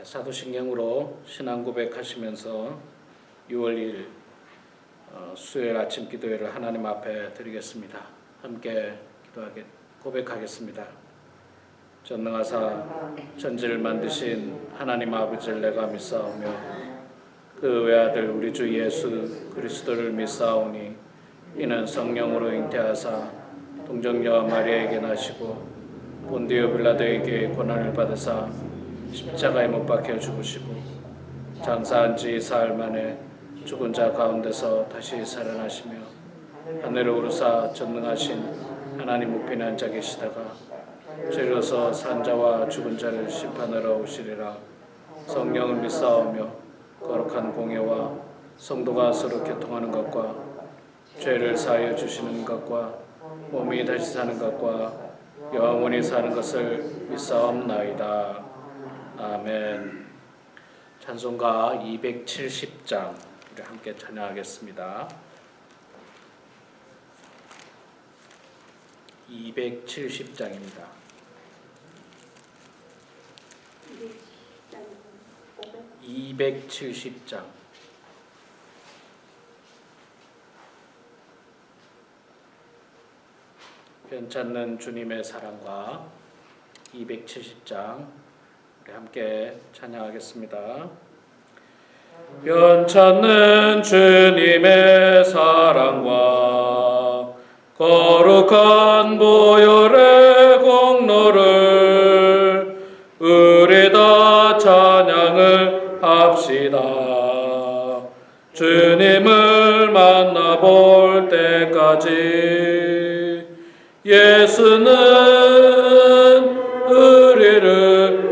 사도신경으로 신앙 고백하시면서 6월 2일 수요일 아침 기도회를 하나님 앞에 드리겠습니다. 함께 고백하겠습니다. 전능하사 천지를 만드신 하나님 아버지를 내가 믿사오며 그 외아들 우리 주 예수 그리스도를 믿사오니 이는 성령으로 잉태하사 동정녀와 마리아에게 나시고 본디오 빌라도에게 고난을 받으사 십자가에 못 박혀 죽으시고 장사한 지 사흘 만에 죽은 자 가운데서 다시 살아나시며 하늘에 오르사 전능하신 하나님 우편에 앉아 계시다가 죄로서 산 자와 죽은 자를 심판하러 오시리라. 성령을 믿사오며 거룩한 공예와 성도가 서로 교통하는 것과 죄를 사하여 주시는 것과 몸이 다시 사는 것과 영원히 사는 것을 믿사옵나이다. 아멘. 찬송가 270장 우리 함께 찬양하겠습니다. 270장입니다. 270장. 변찮는 주님의 사랑과 270장 우리 함께 찬양하겠습니다. 변찮는 주님의 사랑과 거룩한 보혈의 공로를 우리 다 찬양을 합시다. 주님을 만나볼 때까지 예수는 우리를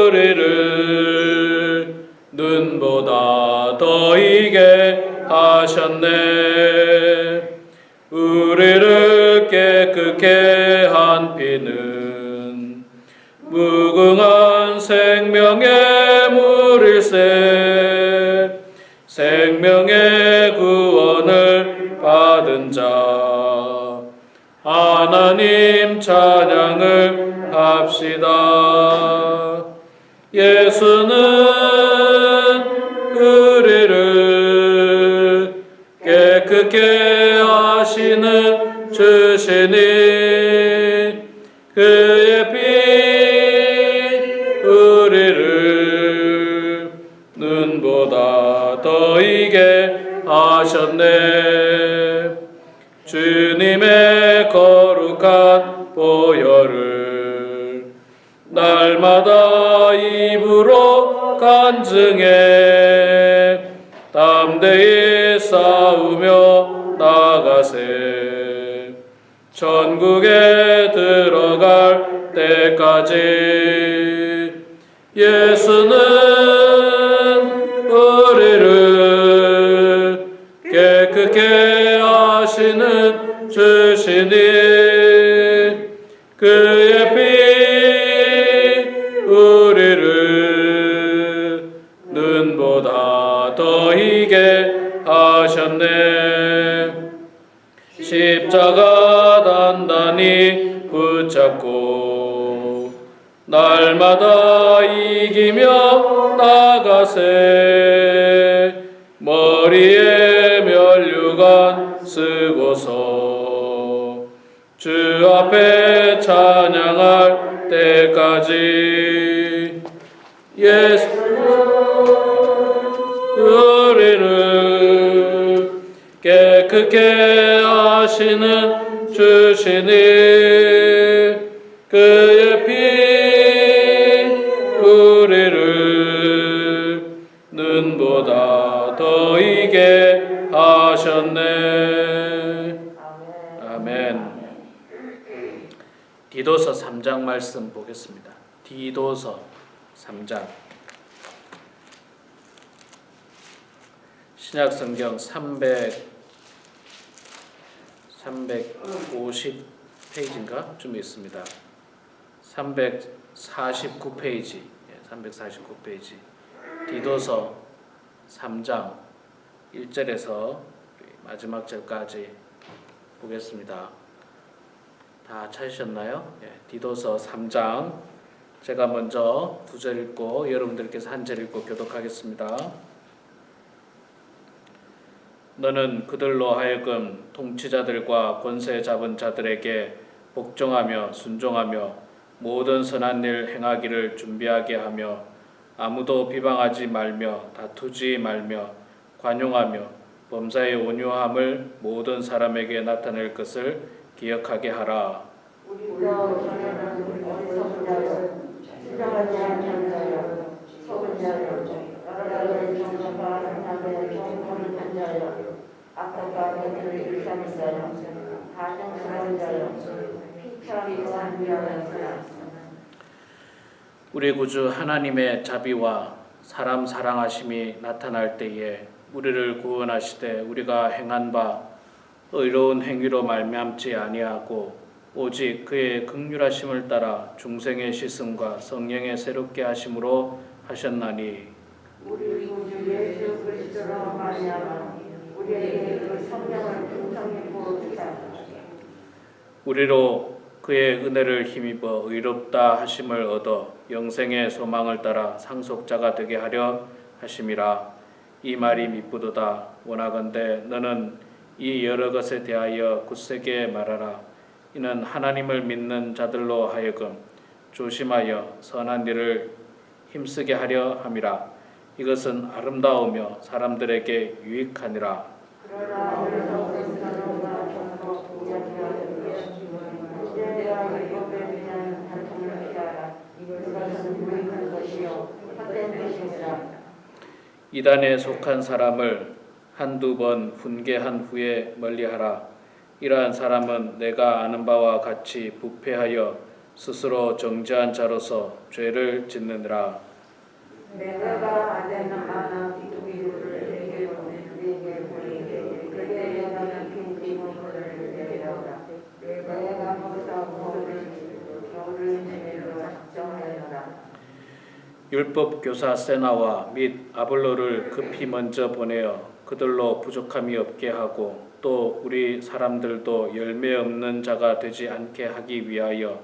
우리를 눈보다 더 이게 하셨네. 우리를 깨끗게 한 피는 무궁한 생명의 물일세. 생명의 구원을 받은 자 하나님 찬양을 합시다. 예수는 우리를 깨끗게 하시는 주시니 그의 피 우리를 눈보다 더 이게 하셨네. 주님의 거룩한 보혈을 날마다 입으로 간증해 담대히 싸우며 나가세. 천국에 들어갈 때까지 예수는 우리를 깨끗게 하시는 주시니 그의 피 우리를 눈보다 더 이게 하셨네. 십자가 단단히 붙잡고 날마다 이기며 나가세. 머리에 면류관 쓰고서 주 앞에 찬양할 때까지 예수 우리를 깨끗게 하시는 주시니 그의 피 우리를 눈보다 더 이게 하셨네. 아멘. 디도서 3장 말씀 보겠습니다. 디도서 3장. 신약성경 350페이지인가 좀 있습니다. 349페이지. 349페이지. 디도서 3장 1절에서 마지막 절까지 보겠습니다. 다 찾으셨나요? 디도서 3장 제가 먼저 2절 읽고 여러분들께서 1절 읽고 교독하겠습니다. 너는 그들로 하여금 통치자들과 권세 잡은 자들에게 복종하며 순종하며 모든 선한 일 행하기를 준비하게 하며 아무도 비방하지 말며 다투지 말며 관용하며 범사의 온유함을 모든 사람에게 나타낼 것을 기억하게 하라. 우리가 전에는 어리석은 자여 신령하지 않는 자여 속은 자여 나라를 정정하는 자의 정권을 자여 악과 그들을 일삼는 자여 가증스러운 자여 피처리고 한비하는 자여 우리 구주 하나님의 자비와 사람 사랑하심이 나타날 때에 우리를 구원하시되 우리가 행한 바 의로운 행위로 말미암지 아니하고 오직 그의 긍휼하심을 따라 중생의 씻음과 성령의 새롭게 하심으로 하셨나니 우리 구주 예수 그리스도로 말미암아 우리에게 그 성령을 풍성히 부어주사 우리로 그의 은혜를 힘입어 의롭다 하심을 얻어 영생의 소망을 따라 상속자가 되게 하려 하심이라. 이 말이 미쁘도다. 원하건대 너는 이 여러 것에 대하여 굳세게 말하라. 이는 하나님을 믿는 자들로 하여금 조심하여 선한 일을 힘쓰게 하려 함이라. 이것은 아름다우며 사람들에게 유익하니라. 그러나 어리석은 자로가 정복 문제와 율법에 대한 다툼을 피하라. 이것은 무익한 것이요 헛된 것이니라. 이단에 속한 사람을 한두 번 훈계한 후에 멀리하라. 이러한 사람은 내가 아는 바와 같이 부패하여 스스로 정죄한 자로서 죄를 짓느니라. 내가 아는 하나 비투기를 내게 보내게 그때 너는 빈지문을 내게 오라. 내가 거기서 모든 겨울을 내밀로 작정하여라. 율법 교사 세나와 및 아볼로를 급히 먼저 보내어 그들로 부족함이 없게 하고 또 우리 사람들도 열매 없는 자가 되지 않게 하기 위하여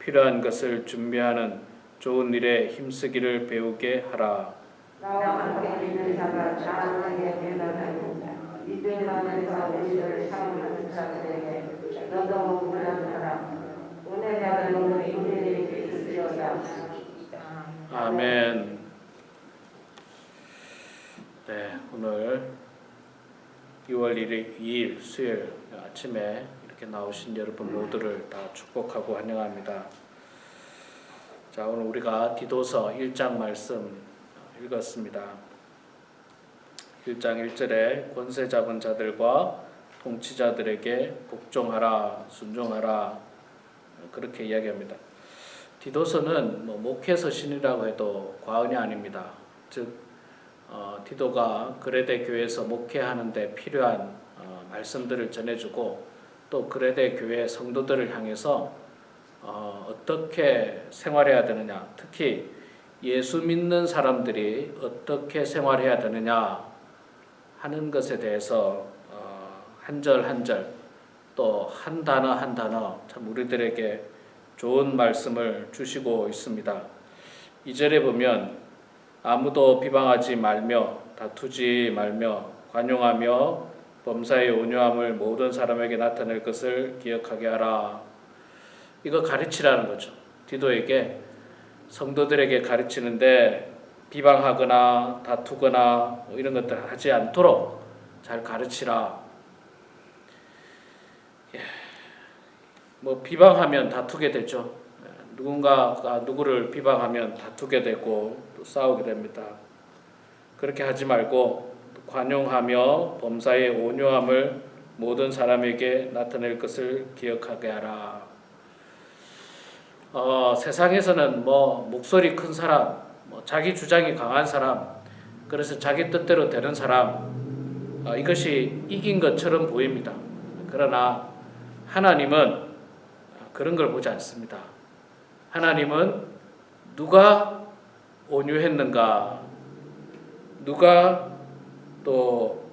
필요한 것을 준비하는 좋은 일에 힘쓰기를 배우게 하라. 나와 함께 있는 자가 자랑하게 되려면 믿음 안에서 우리를 사랑하는 자들에게 너도 무난하라. 은혜 받은 너는 인내를 있으리로다. 아멘. 네, 오늘 6월 2일 수요일 아침에 이렇게 나오신 여러분 모두를 다 축복하고 환영합니다. 자, 오늘 우리가 디도서 1장 말씀 읽었습니다. 1장 1절에 권세 잡은 자들과 통치자들에게 복종하라, 순종하라 그렇게 이야기합니다. 디도서는 목회 서신이라고 해도 과언이 아닙니다. 즉 디도가 그레데 교회에서 목회하는데 필요한 말씀들을 전해주고 또 그레데 교회 성도들을 향해서 어떻게 생활해야 되느냐, 특히 예수 믿는 사람들이 어떻게 생활해야 되느냐 하는 것에 대해서 한 절 한 절 또 한 단어 한 단어 참 우리들에게 좋은 말씀을 주시고 있습니다. 2절에 보면 아무도 비방하지 말며 다투지 말며 관용하며 범사의 온유함을 모든 사람에게 나타낼 것을 기억하게 하라. 이거 가르치라는 거죠. 디도에게 성도들에게 가르치는데 비방하거나 다투거나 이런 것들 하지 않도록 잘 가르치라. 비방하면 다투게 되죠. 누군가가 누구를 비방하면 다투게 되고 또 싸우게 됩니다. 그렇게 하지 말고 관용하며 범사의 온유함을 모든 사람에게 나타낼 것을 기억하게 하라. 세상에서는 목소리 큰 사람, 자기 주장이 강한 사람, 그래서 자기 뜻대로 되는 사람, 이것이 이긴 것처럼 보입니다. 그러나 하나님은 그런 걸 보지 않습니다. 하나님은 누가 온유했는가, 누가 또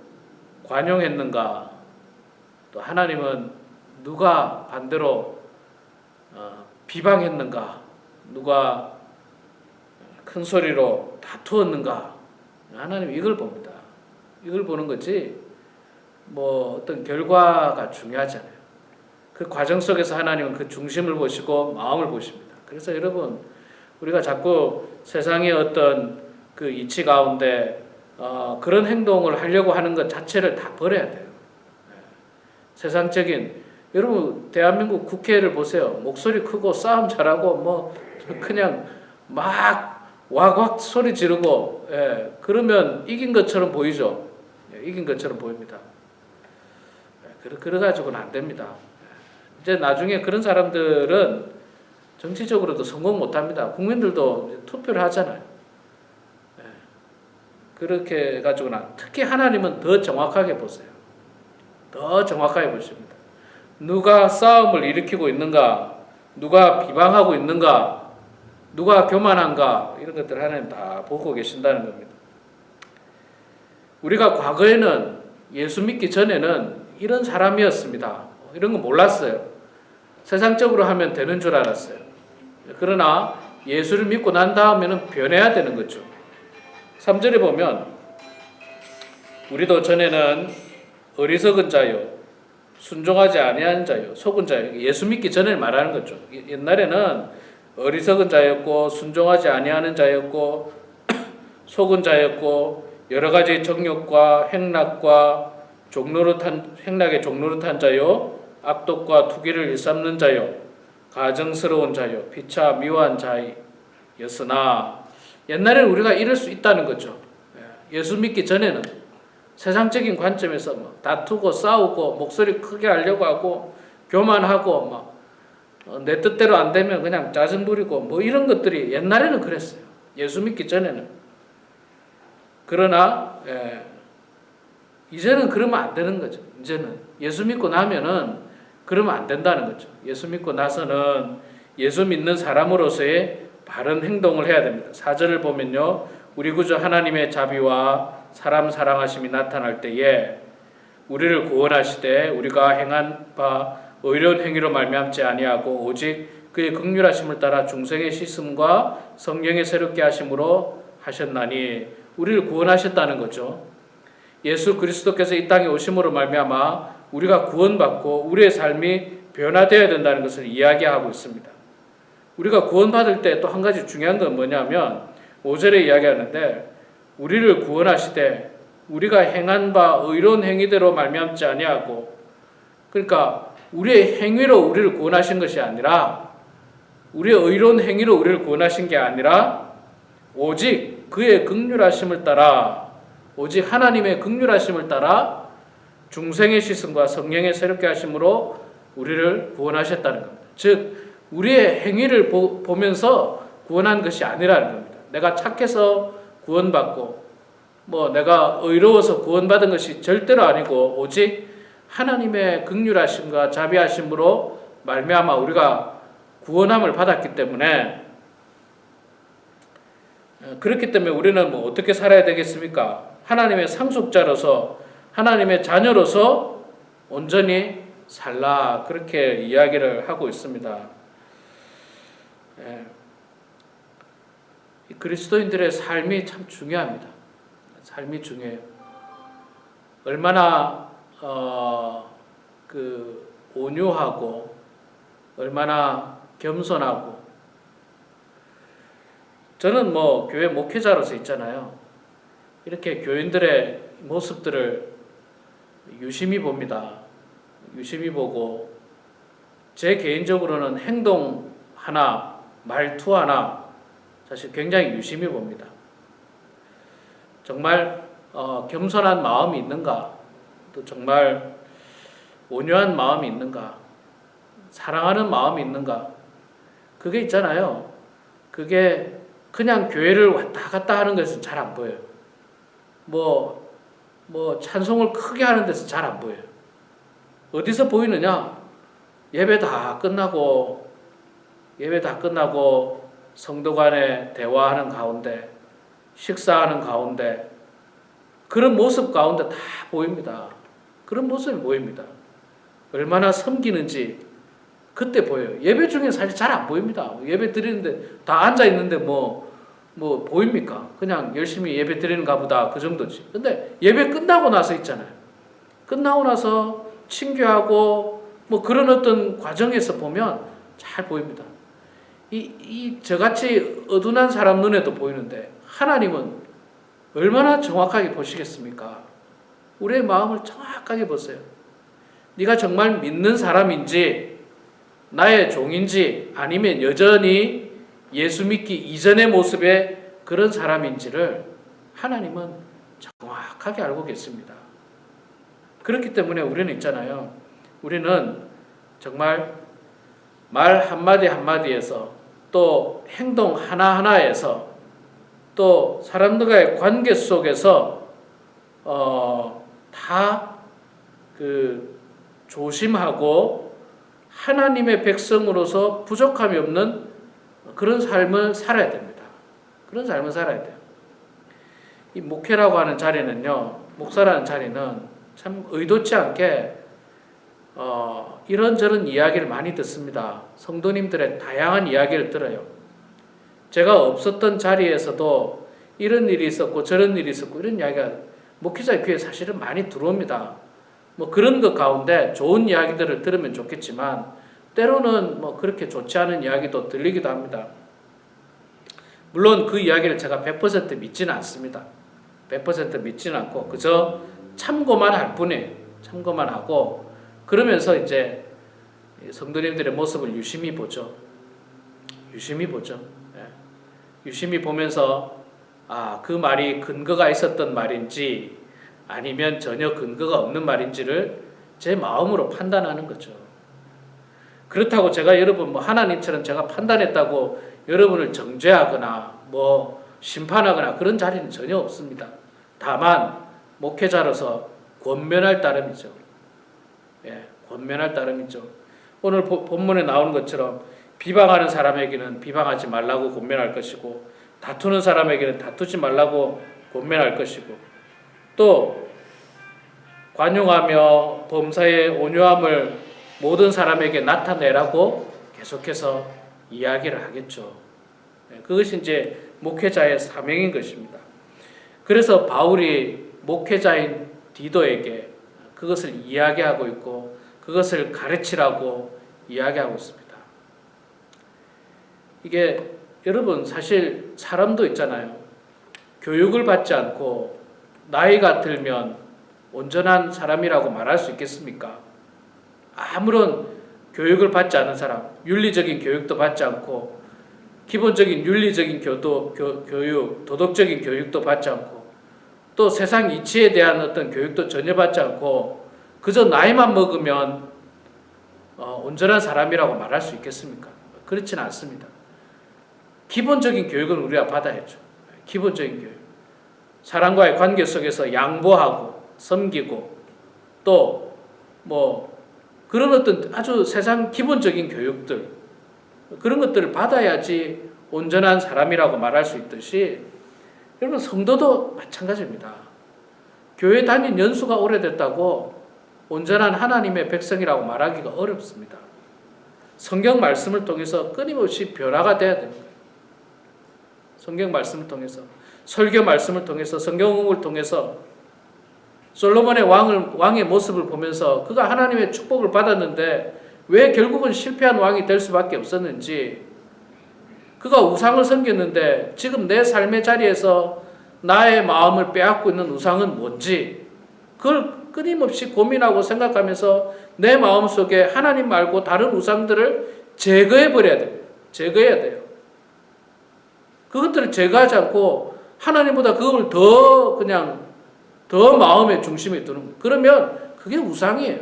관용했는가, 또 하나님은 누가 반대로 비방했는가, 누가 큰 소리로 다투었는가, 하나님 이걸 봅니다. 이걸 보는 거지 뭐 어떤 결과가 중요하잖아요. 그 과정 속에서 하나님은 그 중심을 보시고 마음을 보십니다. 그래서 여러분, 우리가 자꾸 세상의 어떤 그 이치 가운데 그런 행동을 하려고 하는 것 자체를 다 버려야 돼요. 세상적인, 여러분 대한민국 국회를 보세요. 목소리 크고 싸움 잘하고 뭐 그냥 막 왁왁 소리 지르고, 그러면 이긴 것처럼 보이죠. 이긴 것처럼 보입니다. 그래가지고는 안 됩니다. 이제 나중에 그런 사람들은 정치적으로도 성공 못합니다. 국민들도 투표를 하잖아요. 그렇게 해가지고는, 특히 하나님은 더 정확하게 보세요. 더 정확하게 보십니다. 누가 싸움을 일으키고 있는가, 누가 비방하고 있는가, 누가 교만한가, 이런 것들 하나님 다 보고 계신다는 겁니다. 우리가 과거에는, 예수 믿기 전에는 이런 사람이었습니다. 이런 거 몰랐어요. 세상적으로 하면 되는 줄 알았어요. 그러나 예수를 믿고 난 다음에는 변해야 되는 거죠. 3절에 보면 우리도 전에는 어리석은 자요, 순종하지 아니하는 자요, 속은 자요. 예수 믿기 전에 말하는 거죠. 옛날에는 어리석은 자였고 순종하지 아니하는 자였고 속은 자였고 여러 가지 정욕과 행락과 행락의 종노릇한 자요, 악독과 투기를 일삼는 자요, 가증스러운 자요, 피차 미워한 자였으나, 옛날에는 우리가 이럴 수 있다는 거죠. 예수 믿기 전에는 세상적인 관점에서 막 다투고 싸우고 목소리 크게 하려고 하고 교만하고 막 내 뜻대로 안 되면 그냥 짜증 부리고 뭐 이런 것들이 옛날에는 그랬어요. 예수 믿기 전에는. 그러나 이제는 그러면 안 되는 거죠. 이제는 예수 믿고 나면은 그러면 안 된다는 거죠. 예수 믿고 나서는 예수 믿는 사람으로서의 바른 행동을 해야 됩니다. 4절을 보면요, 우리 구주 하나님의 자비와 사람 사랑하심이 나타날 때에 우리를 구원하시되 우리가 행한 바 의로운 행위로 말미암지 아니하고 오직 그의 긍휼하심을 따라 중생의 씻음과 성령의 새롭게 하심으로 하셨나니, 우리를 구원하셨다는 거죠. 예수 그리스도께서 이 땅에 오심으로 말미암아 우리가 구원받고 우리의 삶이 변화되어야 된다는 것을 이야기하고 있습니다. 우리가 구원받을 때 또 한 가지 중요한 건 뭐냐면 5절에 이야기하는데, 우리를 구원하시되 우리가 행한 바 의로운 행위대로 말미암지 아니하고, 그러니까 우리의 행위로 우리를 구원하신 것이 아니라, 우리의 의로운 행위로 우리를 구원하신 게 아니라 오직 그의 긍휼하심을 따라, 오직 하나님의 긍휼하심을 따라 중생의 씻음과 성령의 새롭게 하심으로 우리를 구원하셨다는 겁니다. 즉 우리의 행위를 보면서 구원한 것이 아니라는 겁니다. 내가 착해서 구원받고 뭐 내가 의로워서 구원받은 것이 절대로 아니고, 오직 하나님의 긍휼하심과 자비하심으로 말미암아 우리가 구원함을 받았기 때문에, 그렇기 때문에 우리는 뭐 어떻게 살아야 되겠습니까? 하나님의 상속자로서, 하나님의 자녀로서 온전히 살라, 그렇게 이야기를 하고 있습니다. 그리스도인들의 삶이 참 중요합니다. 삶이 중요해요. 얼마나 온유하고 얼마나 겸손하고. 저는 뭐 교회 목회자로서 있잖아요. 이렇게 교인들의 모습들을 유심히 봅니다. 유심히 보고 제 개인적으로는 행동 하나, 말투 하나 사실 굉장히 유심히 봅니다. 정말 겸손한 마음이 있는가, 또 정말 온유한 마음이 있는가, 사랑하는 마음이 있는가, 그게 있잖아요. 그게 그냥 교회를 왔다 갔다 하는 것은 잘 안 보여요. 뭐 찬송을 크게 하는 데서 잘 안 보여요. 어디서 보이느냐? 예배 다 끝나고 성도 간에 대화하는 가운데, 식사하는 가운데, 그런 모습 가운데 다 보입니다. 그런 모습이 보입니다. 얼마나 섬기는지 그때 보여요. 예배 중에 사실 잘 안 보입니다. 예배 드리는데 다 앉아 있는데 뭐 보입니까? 그냥 열심히 예배 드리는가 보다 그 정도지. 근데 예배 끝나고 나서 있잖아요. 끝나고 나서 친교하고 뭐 그런 어떤 과정에서 보면 잘 보입니다. 저같이 어둔한 사람 눈에도 보이는데 하나님은 얼마나 정확하게 보시겠습니까? 우리의 마음을 정확하게 보세요. 네가 정말 믿는 사람인지 나의 종인지 아니면 여전히 예수 믿기 이전의 모습의 그런 사람인지를 하나님은 정확하게 알고 계십니다. 그렇기 때문에 우리는 있잖아요. 우리는 정말 말 한마디 한마디에서 또 행동 하나하나에서 또 사람들과의 관계 속에서 다 조심하고 하나님의 백성으로서 부족함이 없는 그런 삶을 살아야 됩니다. 그런 삶을 살아야 돼요. 이 목회라고 하는 자리는요, 목사라는 자리는 참 의도치 않게 이런저런 이야기를 많이 듣습니다. 성도님들의 다양한 이야기를 들어요. 제가 없었던 자리에서도 이런 일이 있었고 저런 일이 있었고 이런 이야기가 목회자의 귀에 사실은 많이 들어옵니다. 뭐 그런 것 가운데 좋은 이야기들을 들으면 좋겠지만 때로는 뭐 그렇게 좋지 않은 이야기도 들리기도 합니다. 물론 그 이야기를 제가 100% 믿지는 않습니다. 100% 믿지는 않고 그저 참고만 할 뿐이에요. 참고만 하고 그러면서 이제 성도님들의 모습을 유심히 보죠. 유심히 보죠. 유심히 보면서 그 말이 근거가 있었던 말인지 아니면 전혀 근거가 없는 말인지를 제 마음으로 판단하는 거죠. 그렇다고 제가 여러분 하나님처럼 제가 판단했다고 여러분을 정죄하거나 심판하거나 그런 자리는 전혀 없습니다. 다만 목회자로서 권면할 따름이죠. 권면할 따름이죠. 오늘 본문에 나오는 것처럼 비방하는 사람에게는 비방하지 말라고 권면할 것이고 다투는 사람에게는 다투지 말라고 권면할 것이고 또 관용하며 범사의 온유함을 모든 사람에게 나타내라고 계속해서 이야기를 하겠죠. 그것이 이제 목회자의 사명인 것입니다. 그래서 바울이 목회자인 디도에게 그것을 이야기하고 있고 그것을 가르치라고 이야기하고 있습니다. 이게 여러분 사실 사람도 있잖아요. 교육을 받지 않고 나이가 들면 온전한 사람이라고 말할 수 있겠습니까? 아무런 교육을 받지 않은 사람, 윤리적인 교육도 받지 않고 기본적인 윤리적인 교육, 도덕적인 교육도 받지 않고 또 세상 이치에 대한 어떤 교육도 전혀 받지 않고 그저 나이만 먹으면 온전한 사람이라고 말할 수 있겠습니까? 그렇지는 않습니다. 기본적인 교육은 우리가 받아야죠. 기본적인 교육. 사람과의 관계 속에서 양보하고 섬기고 또 그런 어떤 아주 세상 기본적인 교육들 그런 것들을 받아야지 온전한 사람이라고 말할 수 있듯이 여러분 성도도 마찬가지입니다. 교회 다닌 연수가 오래됐다고 온전한 하나님의 백성이라고 말하기가 어렵습니다. 성경 말씀을 통해서 끊임없이 변화가 돼야 됩니다. 성경 말씀을 통해서 설교 말씀을 통해서 성경을 통해서 솔로몬의 왕의 모습을 보면서 그가 하나님의 축복을 받았는데 왜 결국은 실패한 왕이 될 수밖에 없었는지 그가 우상을 섬겼는데 지금 내 삶의 자리에서 나의 마음을 빼앗고 있는 우상은 뭔지 그걸 끊임없이 고민하고 생각하면서 내 마음속에 하나님 말고 다른 우상들을 제거해버려야 돼요. 제거해야 돼요. 그것들을 제거하지 않고 하나님보다 그걸 더 마음의 중심에 두는 거예요. 그러면 그게 우상이에요.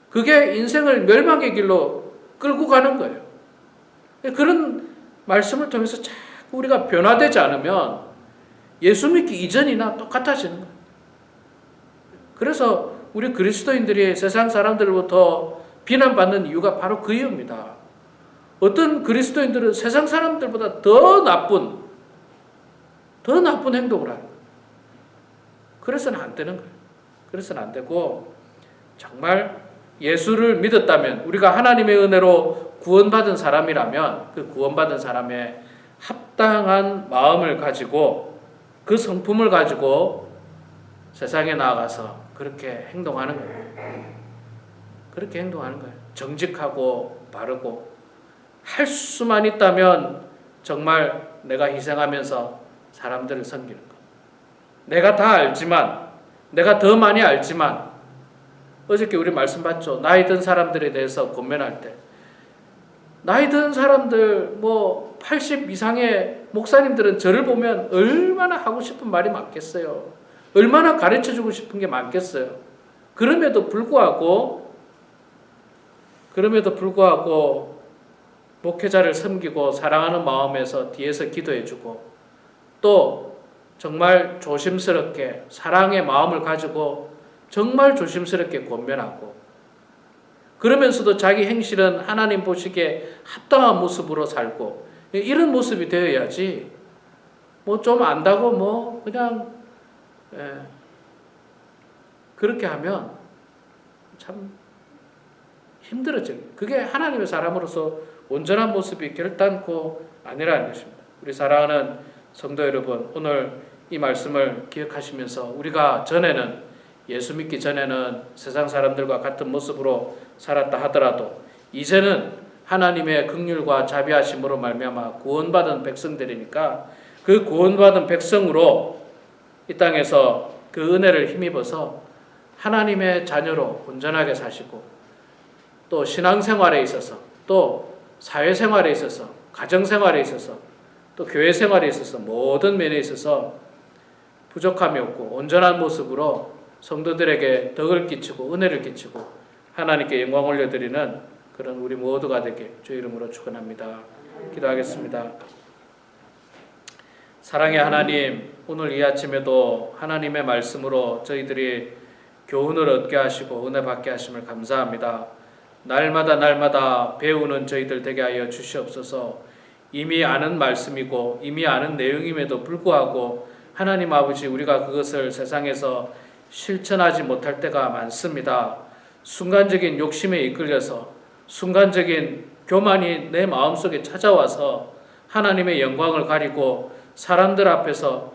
그게 인생을 멸망의 길로 끌고 가는 거예요. 그런 말씀을 통해서 자꾸 우리가 변화되지 않으면 예수 믿기 이전이나 똑같아지는 거예요. 그래서 우리 그리스도인들이 세상 사람들로부터 비난받는 이유가 바로 그 이유입니다. 어떤 그리스도인들은 세상 사람들보다 더 나쁜 행동을 하는 거예요. 그래서는 안 되는 거예요. 그래서는 안 되고 정말 예수를 믿었다면, 우리가 하나님의 은혜로 구원받은 사람이라면 그 구원받은 사람의 합당한 마음을 가지고 그 성품을 가지고 세상에 나아가서 그렇게 행동하는 거예요. 그렇게 행동하는 거예요. 정직하고 바르고, 할 수만 있다면 정말 내가 희생하면서 사람들을 섬기는 것. 내가 다 알지만, 내가 더 많이 알지만, 어저께 우리 말씀 봤죠. 나이 든 사람들에 대해서 권면할 때, 나이 든 사람들 80 이상의 목사님들은 저를 보면 얼마나 하고 싶은 말이 많겠어요. 얼마나 가르쳐주고 싶은 게 많겠어요. 그럼에도 불구하고 목회자를 섬기고 사랑하는 마음에서 뒤에서 기도해주고, 또 정말 조심스럽게 사랑의 마음을 가지고 정말 조심스럽게 권면하고, 그러면서도 자기 행실은 하나님 보시기에 합당한 모습으로 살고, 이런 모습이 되어야지 좀 안다고 그냥 그렇게 하면 참 힘들어져요. 그게 하나님의 사람으로서 온전한 모습이 결단코 아니라는 것입니다. 우리 사랑하는 성도 여러분, 오늘 이 말씀을 기억하시면서 우리가 예수 믿기 전에는 세상 사람들과 같은 모습으로 살았다 하더라도 이제는 하나님의 긍휼과 자비하심으로 말미암아 구원받은 백성들이니까 그 구원받은 백성으로 이 땅에서 그 은혜를 힘입어서 하나님의 자녀로 온전하게 사시고, 또 신앙생활에 있어서, 또 사회생활에 있어서, 가정생활에 있어서, 또 교회생활에 있어서 모든 면에 있어서 부족함이 없고 온전한 모습으로 성도들에게 덕을 끼치고 은혜를 끼치고 하나님께 영광 올려드리는 그런 우리 모두가 되게 주의 이름으로 축원합니다. 기도하겠습니다. 사랑의 하나님, 오늘 이 아침에도 하나님의 말씀으로 저희들이 교훈을 얻게 하시고 은혜 받게 하심을 감사합니다. 날마다 배우는 저희들 되게 하여 주시옵소서. 이미 아는 말씀이고 이미 아는 내용임에도 불구하고 하나님 아버지, 우리가 그것을 세상에서 실천하지 못할 때가 많습니다. 순간적인 욕심에 이끌려서, 순간적인 교만이 내 마음속에 찾아와서 하나님의 영광을 가리고 사람들 앞에서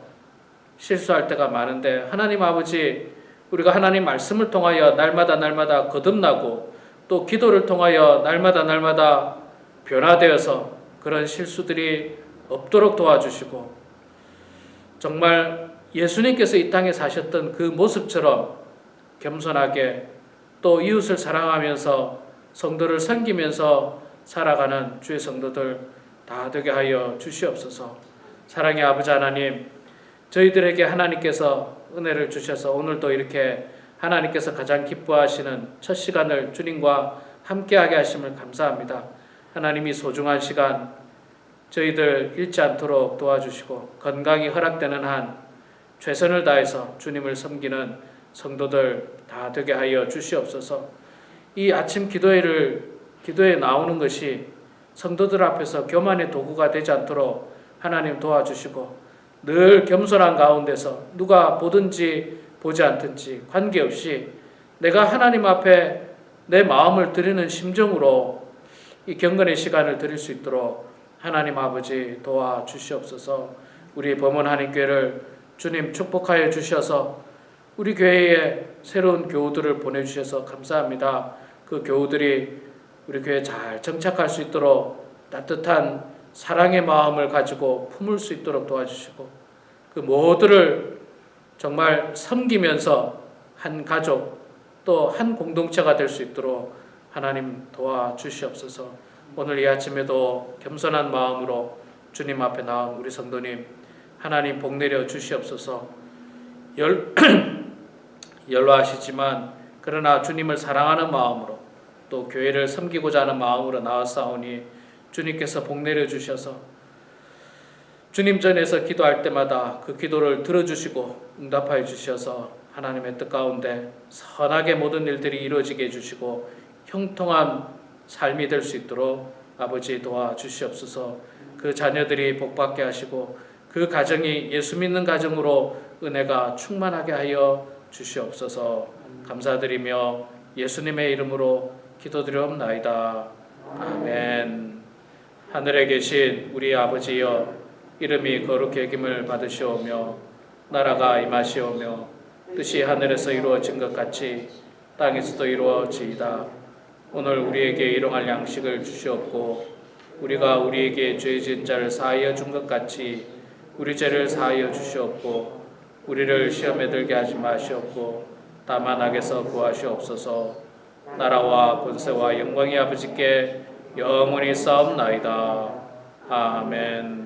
실수할 때가 많은데, 하나님 아버지, 우리가 하나님 말씀을 통하여 날마다 거듭나고 또 기도를 통하여 날마다 변화되어서 그런 실수들이 없도록 도와주시고, 정말 예수님께서 이 땅에 사셨던 그 모습처럼 겸손하게 또 이웃을 사랑하면서 성도를 섬기면서 살아가는 주의 성도들 다 되게 하여 주시옵소서. 사랑의 아버지 하나님, 저희들에게 하나님께서 은혜를 주셔서 오늘도 이렇게 하나님께서 가장 기뻐하시는 첫 시간을 주님과 함께하게 하심을 감사합니다. 하나님이 소중한 시간 저희들 잃지 않도록 도와주시고, 건강이 허락되는 한 최선을 다해서 주님을 섬기는 성도들 다 되게 하여 주시옵소서. 이 아침 기도에 나오는 것이 성도들 앞에서 교만의 도구가 되지 않도록 하나님 도와주시고, 늘 겸손한 가운데서 누가 보든지 보지 않든지 관계없이 내가 하나님 앞에 내 마음을 드리는 심정으로 이 경건의 시간을 드릴 수 있도록 하나님 아버지 도와주시옵소서. 우리 범원 한인교회를 주님 축복하여 주셔서 우리 교회에 새로운 교우들을 보내주셔서 감사합니다. 그 교우들이 우리 교회에 잘 정착할 수 있도록 따뜻한 사랑의 마음을 가지고 품을 수 있도록 도와주시고, 그 모두를 정말 섬기면서 한 가족 또 한 공동체가 될 수 있도록 하나님 도와주시옵소서. 오늘 이 아침에도 겸손한 마음으로 주님 앞에 나온 우리 성도님 하나님 복 내려 주시옵소서. 연로하시지만 그러나 주님을 사랑하는 마음으로 또 교회를 섬기고자 하는 마음으로 나왔사오니 주님께서 복 내려 주셔서 주님 전에서 기도할 때마다 그 기도를 들어주시고 응답하여 주셔서 하나님의 뜻 가운데 선하게 모든 일들이 이루어지게 해주시고 형통한 삶이 될 수 있도록 아버지 도와주시옵소서. 그 자녀들이 복받게 하시고 그 가정이 예수 믿는 가정으로 은혜가 충만하게 하여 주시옵소서. 감사드리며 예수님의 이름으로 기도드리옵나이다. 아멘. 하늘에 계신 우리 아버지여, 이름이 거룩히 여김을 받으시오며 나라가 임하시오며 뜻이 하늘에서 이루어진 것 같이 땅에서도 이루어지이다. 오늘 우리에게 일용할 양식을 주시옵고 우리가 우리에게 죄 지은 자를 사하여 준 것 같이 우리 죄를 사하여 주시옵고 우리를 시험에 들게 하지 마시옵고 다만 악에서 구하시옵소서. 나라와 권세와 영광이 아버지께 영원히 싸움나이다. 아멘.